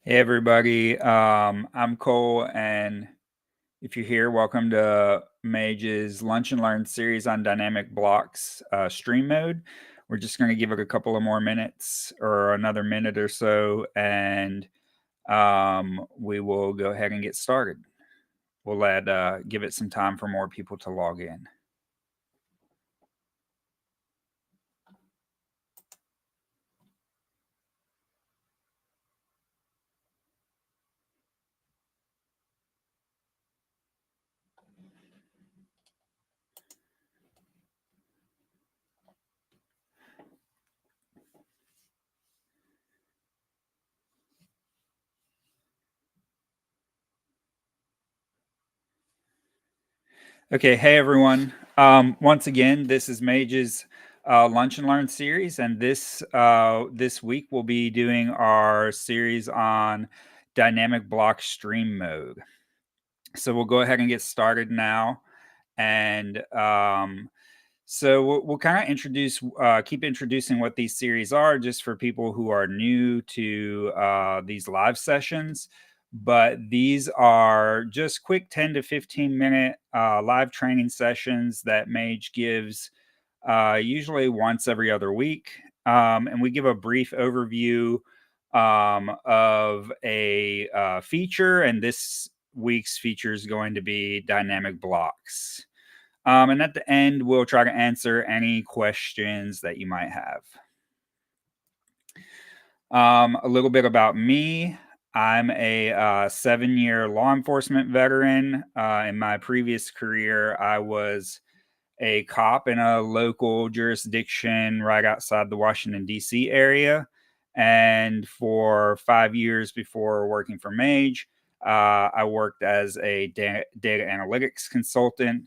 Hey everybody, I'm Cole, and if you're here, welcome to Mage's Lunch and Learn series on dynamic blocks stream mode. We're just going to give it a couple of more minutes or another minute or so, and we will go ahead and get started. We'll give it some time for more people to log in. Okay, hey everyone. Once again, this is Mage's Lunch and Learn series, and this week we'll be doing our series on dynamic block stream mode. So we'll go ahead and get started now, and so we'll kind of keep introducing what these series are, just for people who are new to these live sessions. But these are just quick 10 to 15 minute live training sessions that Mage gives usually once every other week. And we give a brief overview of a feature, and this week's feature is going to be dynamic blocks. And at the end, we'll try to answer any questions that you might have. A little bit about me. I'm a 7-year law enforcement veteran. In my previous career, I was a cop in a local jurisdiction right outside the Washington, D.C. area. And for 5 years before working for Mage, I worked as a data analytics consultant.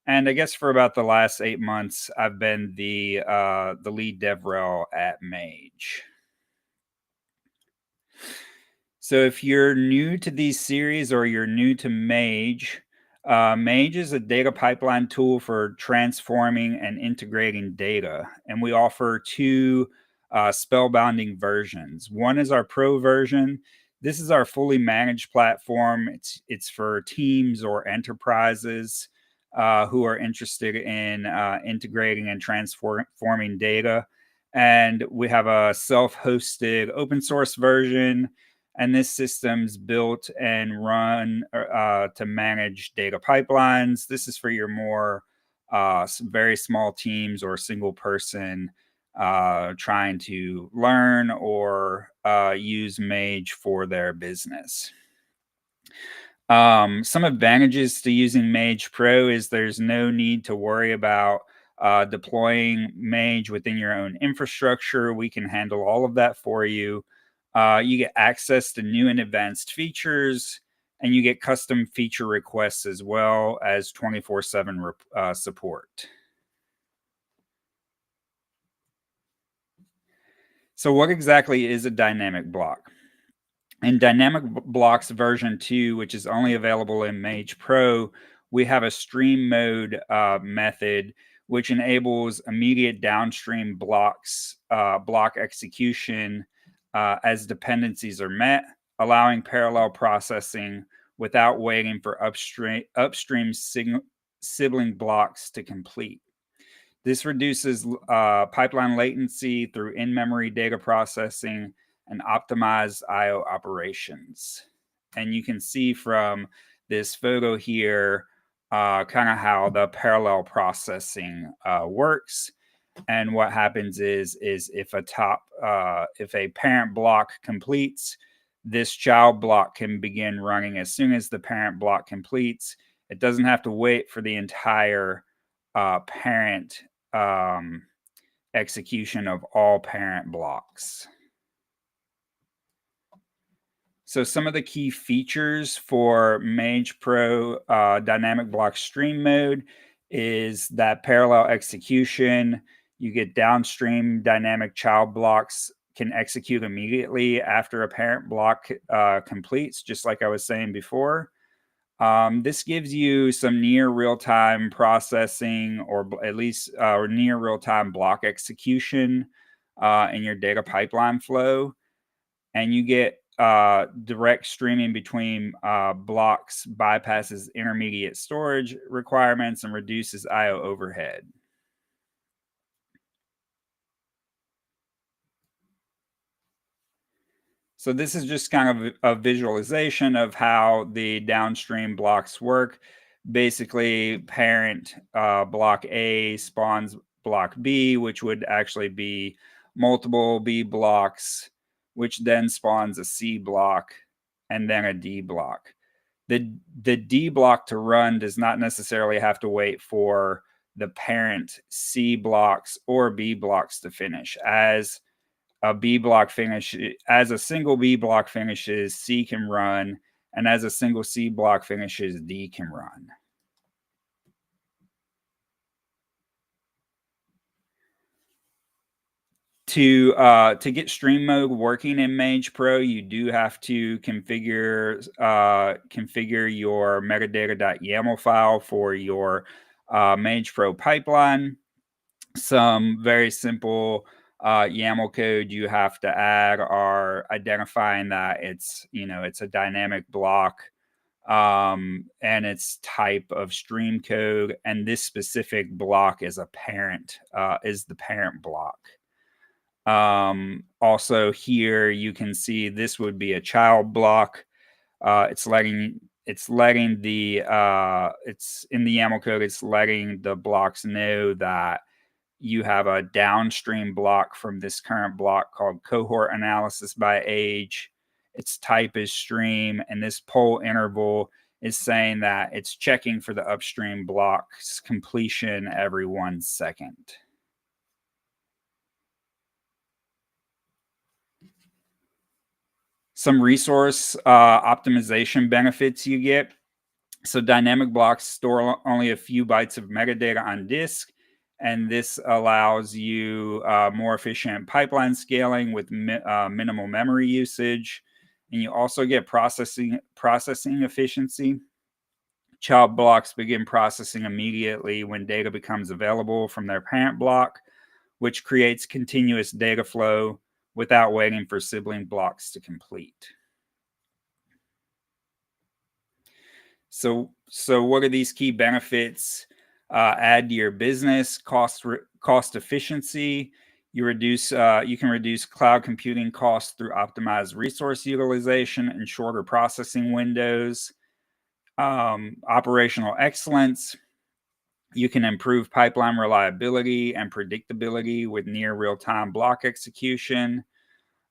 And I guess for about the last 8 months, I've been the lead DevRel at Mage. So if you're new to these series or you're new to Mage, Mage is a data pipeline tool for transforming and integrating data. And we offer two spellbinding versions. One is our Pro version. This is our fully managed platform. It's for teams or enterprises who are interested in integrating and transforming data. And we have a self-hosted open source version, and this system's built and run to manage data pipelines. This is for your more very small teams or single person trying to learn or use Mage for their business. Some advantages to using Mage Pro is there's no need to worry about deploying Mage within your own infrastructure. We can handle all of that for you. You get access to new and advanced features, and you get custom feature requests as well as 24/7 support. So what exactly is a dynamic block? In Dynamic Blocks version 2, which is only available in Mage Pro, we have a stream mode method which enables immediate downstream block execution as dependencies are met, allowing parallel processing without waiting for upstream sibling blocks to complete. This reduces pipeline latency through in-memory data processing and optimized I/O operations. And you can see from this photo here kind of how the parallel processing works. And what happens is if a parent block completes, this child block can begin running as soon as the parent block completes. It doesn't have to wait for the entire parent execution of all parent blocks. So some of the key features for Mage Pro Dynamic Block Stream Mode is that parallel execution. You get downstream dynamic child blocks can execute immediately after a parent block completes, just like I was saying before. This gives you some near real-time processing, or at least near real-time block execution in your data pipeline flow. And you get direct streaming between blocks bypasses intermediate storage requirements and reduces I/O overhead. So this is just kind of a visualization of how the downstream blocks work. Basically, parent block A spawns block B, which would actually be multiple B blocks, which then spawns a C block and then a D block. The D block to run does not necessarily have to wait for the parent C blocks or B blocks to finish. As a B block finish, as a single B block finishes, C can run, and as a single C block finishes, D can run. To get stream mode working in Mage Pro, you do have to configure your metadata.yaml file for your Mage Pro pipeline. Some very simple YAML code you have to add are identifying that it's a dynamic block and its type of stream code, and this specific block is the parent block. Also here you can see this would be a child block. It's in the YAML code, it's letting the blocks know that you have a downstream block from this current block called cohort analysis by age. Its type is stream, and this poll interval is saying that it's checking for the upstream block's completion every 1 second. Some resource optimization benefits you get. So dynamic blocks store only a few bytes of metadata on disk, and this allows you more efficient pipeline scaling with minimal memory usage. And you also get processing efficiency. Child blocks begin processing immediately when data becomes available from their parent block, which creates continuous data flow without waiting for sibling blocks to complete. So what are these key benefits? Add to your business: cost efficiency. You can reduce cloud computing costs through optimized resource utilization and shorter processing windows. Operational excellence. You can improve pipeline reliability and predictability with near real-time block execution,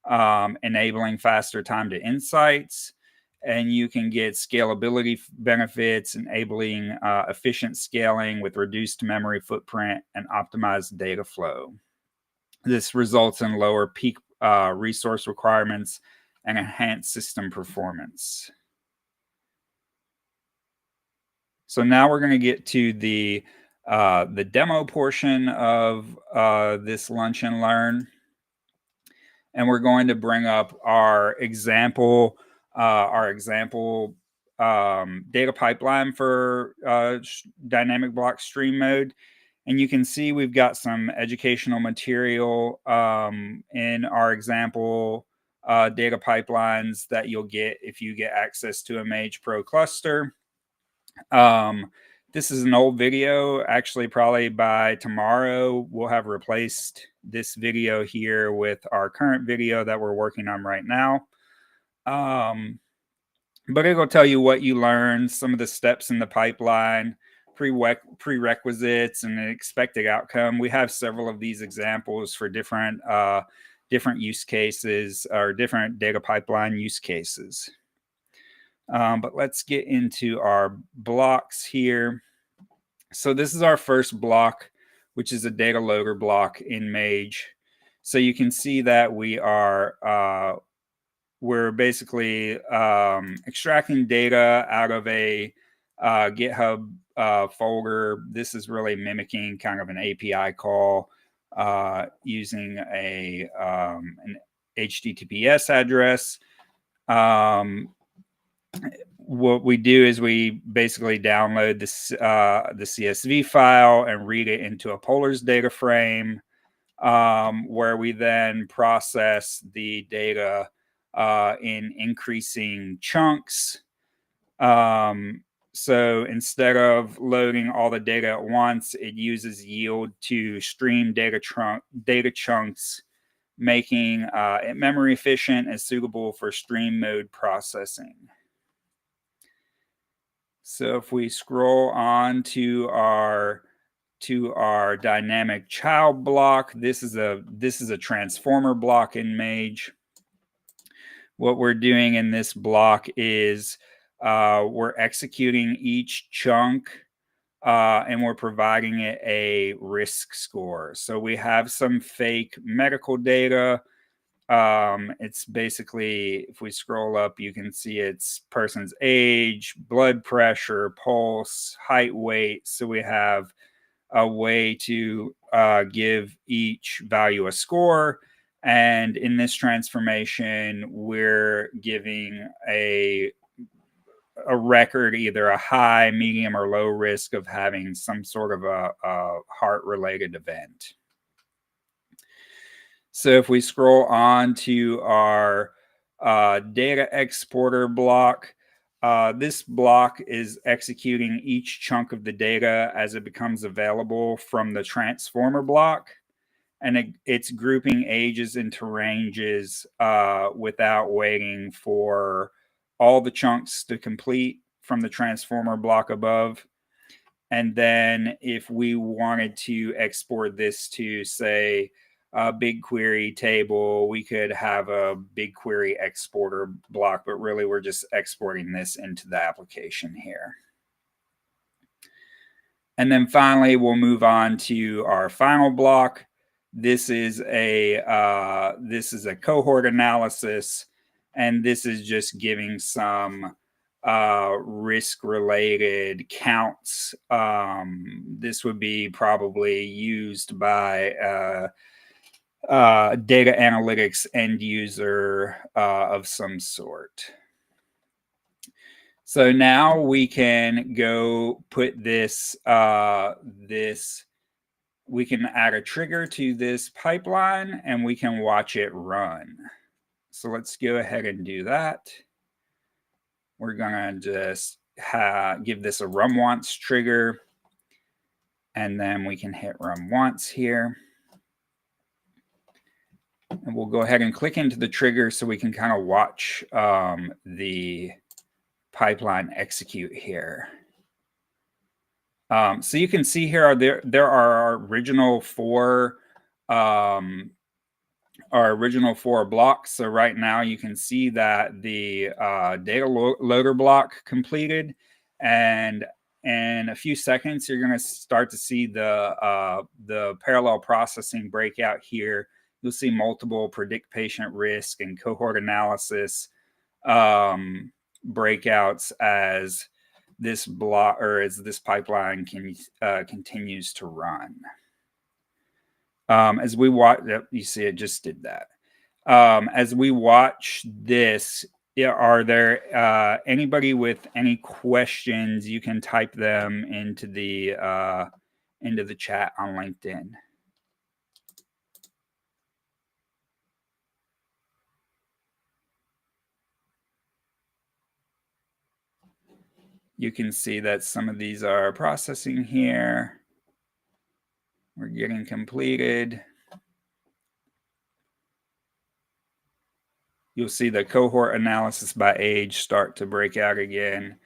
enabling faster time to insights. And you can get scalability benefits, enabling efficient scaling with reduced memory footprint and optimized data flow. This results in lower peak resource requirements and enhanced system performance. So now we're going to get to the demo portion of this Lunch and Learn. And we're going to bring up our example data pipeline for dynamic block stream mode. And you can see we've got some educational material in our example data pipelines that you'll get if you get access to a Mage Pro cluster. This is an old video. Actually, probably by tomorrow, we'll have replaced this video here with our current video that we're working on right now. But it'll tell you what you learned, some of the steps in the pipeline, prerequisites, and an expected outcome. We have several of these examples for different use cases or different data pipeline use cases. But let's get into our blocks here. So this is our first block, which is a data loader block in Mage. So you can see that we're basically extracting data out of a GitHub folder. This is really mimicking kind of an API call using an HTTPS address. What we do is we basically download the CSV file and read it into a Polars data frame, where we then process the data in increasing chunks. So instead of loading all the data at once, it uses yield to stream data chunks, making it memory efficient and suitable for stream mode processing. So if we scroll on to our dynamic child block, this is a transformer block in Mage. What we're doing in this block is we're executing each chunk and we're providing it a risk score. So we have some fake medical data. It's basically, if we scroll up, you can see it's person's age, blood pressure, pulse, height, weight. So we have a way to give each value a score. And in this transformation, we're giving a record, either a high, medium, or low risk of having some sort of a heart-related event. So if we scroll on to our data exporter block, this block is executing each chunk of the data as it becomes available from the transformer block. And it's grouping ages into ranges without waiting for all the chunks to complete from the transformer block above. And then if we wanted to export this to, say, a BigQuery table, we could have a BigQuery exporter block, but really we're just exporting this into the application here. And then finally, we'll move on to our final block. This is a cohort analysis, and this is just giving some risk-related counts. This would be probably used by data analytics end user of some sort. So now we can go put this, we can add a trigger to this pipeline and we can watch it run. So let's go ahead and do that. We're gonna just give this a run once trigger, and then we can hit run once here. And we'll go ahead and click into the trigger so we can kind of watch the pipeline execute here. So you can see here there are our original four blocks. So right now you can see that the data loader block completed, and in a few seconds you're going to start to see the parallel processing breakout here. You'll see multiple predict patient risk and cohort analysis breakouts as this block, or as this pipeline continues to run. As we watch, you see it just did that. As we watch this, are there anybody with any questions? You can type them into the chat on LinkedIn. You can see that some of these are processing here. We're getting completed. You'll see the cohort analysis by age start to break out again.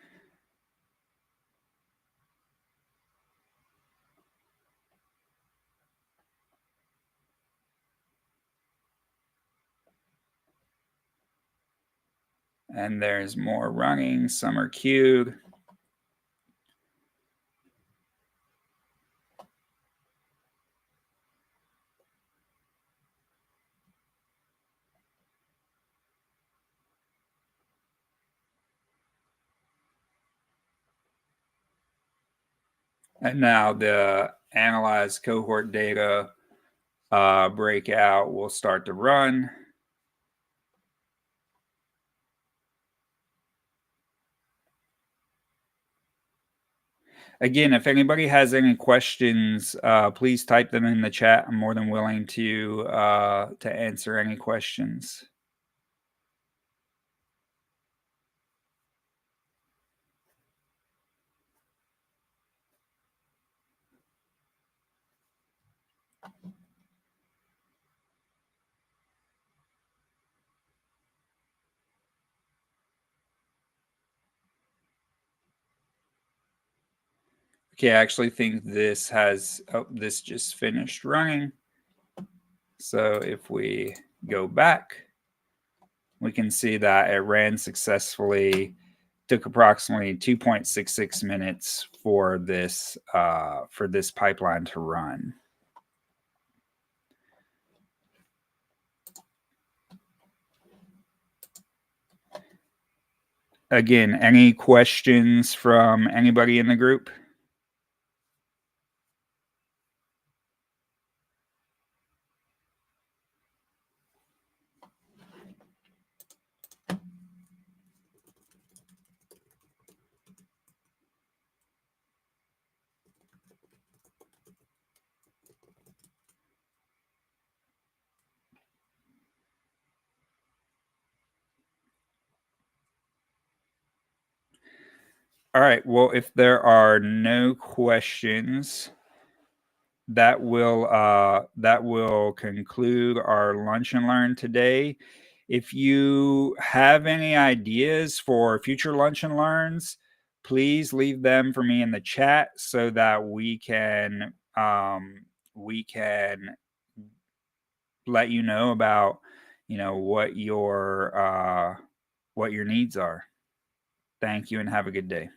And there's more running, some are queued. And now the analyzed cohort data breakout will start to run. Again, if anybody has any questions, please type them in the chat. I'm more than willing to answer any questions. Okay, I actually think this has, this just finished running. So if we go back, we can see that it ran successfully. Took approximately 2.66 minutes for this pipeline to run. Again, any questions from anybody in the group? All right. Well, if there are no questions, that will conclude our lunch and learn today. If you have any ideas for future lunch and learns, please leave them for me in the chat so that we can let you know about what your needs are. Thank you and have a good day.